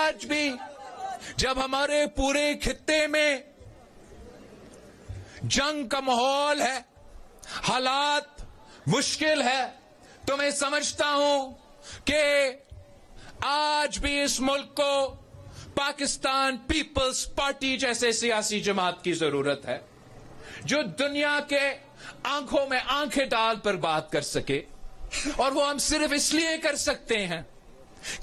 آج بھی جب ہمارے پورے خطے میں جنگ کا ماحول ہے, حالات مشکل ہے, تو میں سمجھتا ہوں کہ آج بھی اس ملک کو پاکستان پیپلز پارٹی جیسے سیاسی جماعت کی ضرورت ہے, جو دنیا کے آنکھوں میں آنکھیں ڈال پر بات کر سکے. اور وہ ہم صرف اس لیے کر سکتے ہیں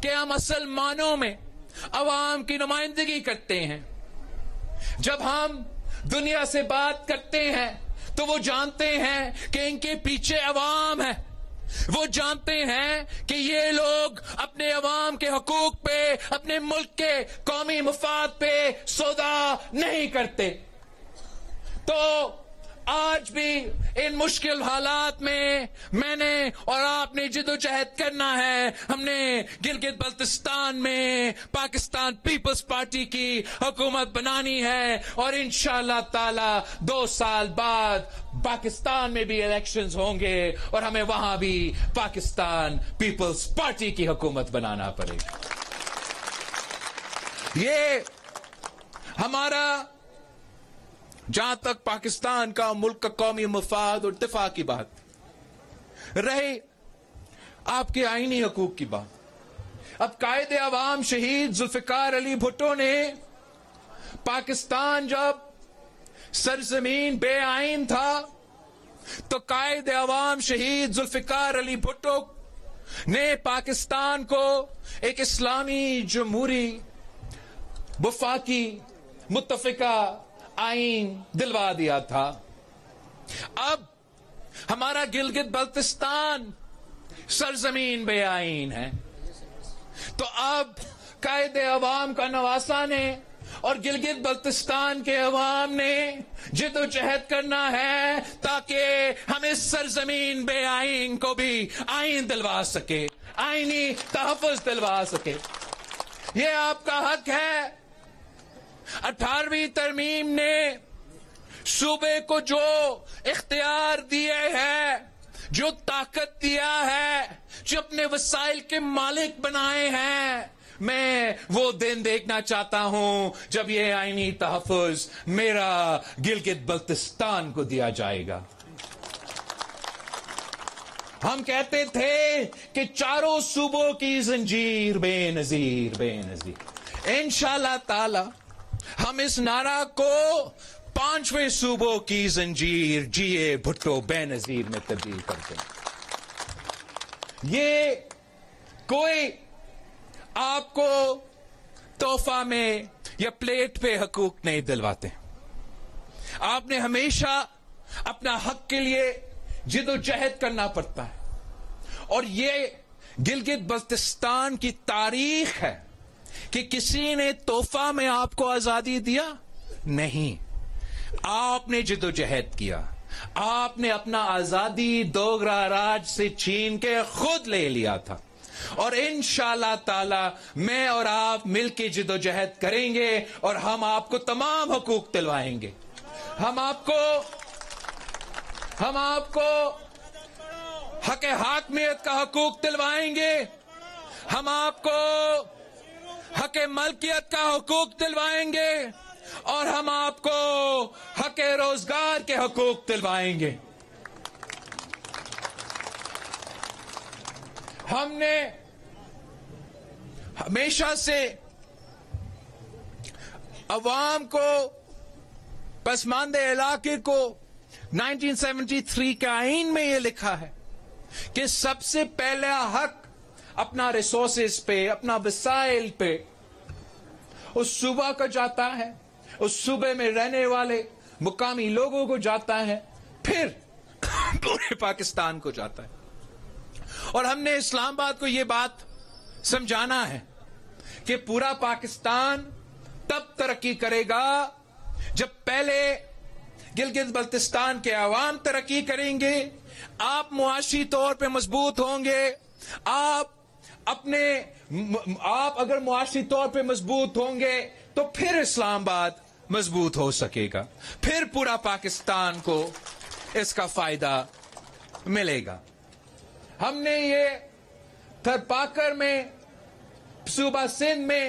کہ ہم اصل معنوں میں عوام کی نمائندگی کرتے ہیں. جب ہم دنیا سے بات کرتے ہیں تو وہ جانتے ہیں کہ ان کے پیچھے عوام ہے, وہ جانتے ہیں کہ یہ لوگ اپنے عوام کے حقوق پہ, اپنے ملک کے قومی مفاد پہ سودا نہیں کرتے. تو آج بھی ان مشکل حالات میں نے اور آپ نے جدوجہد کرنا ہے. ہم نے گلگت بلتستان میں پاکستان پیپلز پارٹی کی حکومت بنانی ہے, اور انشاءاللہ تعالی 2 سال بعد پاکستان میں بھی الیکشنز ہوں گے اور ہمیں وہاں بھی پاکستان پیپلز پارٹی کی حکومت بنانا پڑے گا. یہ ہمارا, جہاں تک پاکستان کا ملک کا قومی مفاد اور دفاع کی بات رہی, آپ کے آئینی حقوق کی بات. اب قائد عوام شہید ذوالفقار علی بھٹو نے پاکستان جب سرزمین بے آئین تھا تو قائد عوام شہید ذوالفقار علی بھٹو نے پاکستان کو ایک اسلامی جمہوری وفاقی متفقہ آئین دلوا دیا تھا. اب ہمارا گلگت بلتستان سرزمین بے آئین ہے, تو اب قائد عوام کا نواسہ نے اور گلگت بلتستان کے عوام نے جدوجہد کرنا ہے تاکہ ہم اس سرزمین بے آئین کو بھی آئین دلوا سکے, آئینی تحفظ دلوا سکے. یہ آپ کا حق ہے. 18ویں ترمیم نے صوبے کو جو اختیار دیے ہیں, جو طاقت دیا ہے, جو اپنے وسائل کے مالک بنائے ہیں, میں وہ دن دیکھنا چاہتا ہوں جب یہ آئینی تحفظ میرا گلگت بلتستان کو دیا جائے گا. ہم کہتے تھے کہ 4 صوبوں کی زنجیر بے نظیر, بے نظیر. انشاءاللہ تعالی ہم اس نعرہ کو 5ویں صوبوں کی زنجیر جیے بھٹو بے نظیر میں تبدیل کر دیں. یہ کوئی آپ کو تحفہ میں یا پلیٹ پہ حقوق نہیں دلواتے. آپ نے ہمیشہ اپنا حق کے لیے جدوجہد کرنا پڑتا ہے, اور یہ گلگت بلتستان کی تاریخ ہے کہ کسی نے تحفہ میں آپ کو آزادی دیا نہیں. آپ نے جدوجہد کیا, آپ نے اپنا آزادی دوگرا راج سے چھین کے خود لے لیا تھا. اور انشاءاللہ تعالی میں اور آپ مل کے جدوجہد کریں گے اور ہم آپ کو تمام حقوق دلوائیں گے. ہم آپ کو حق حاکمیت کا حقوق دلوائیں گے, ہم آپ کو حق ملکیت کا حقوق دلوائیں گے, اور ہم آپ کو حق روزگار کے حقوق دلوائیں گے. ہم نے ہمیشہ سے عوام کو, پسماندہ علاقے کو 1973 کے آئین میں یہ لکھا ہے کہ سب سے پہلا حق اپنا ریسورسز پہ, اپنا وسائل پہ اس صوبہ کو جاتا ہے, اس صوبے میں رہنے والے مقامی لوگوں کو جاتا ہے, پھر پورے پاکستان کو جاتا ہے. اور ہم نے اسلام آباد کو یہ بات سمجھانا ہے کہ پورا پاکستان تب ترقی کرے گا جب پہلے گلگت بلتستان کے عوام ترقی کریں گے, آپ معاشی طور پہ مضبوط ہوں گے, آپ اگر معاشی طور پہ مضبوط ہوں گے تو پھر اسلام آباد مضبوط ہو سکے گا, پھر پورا پاکستان کو اس کا فائدہ ملے گا. ہم نے یہ تھرپاکر میں, صوبہ سندھ میں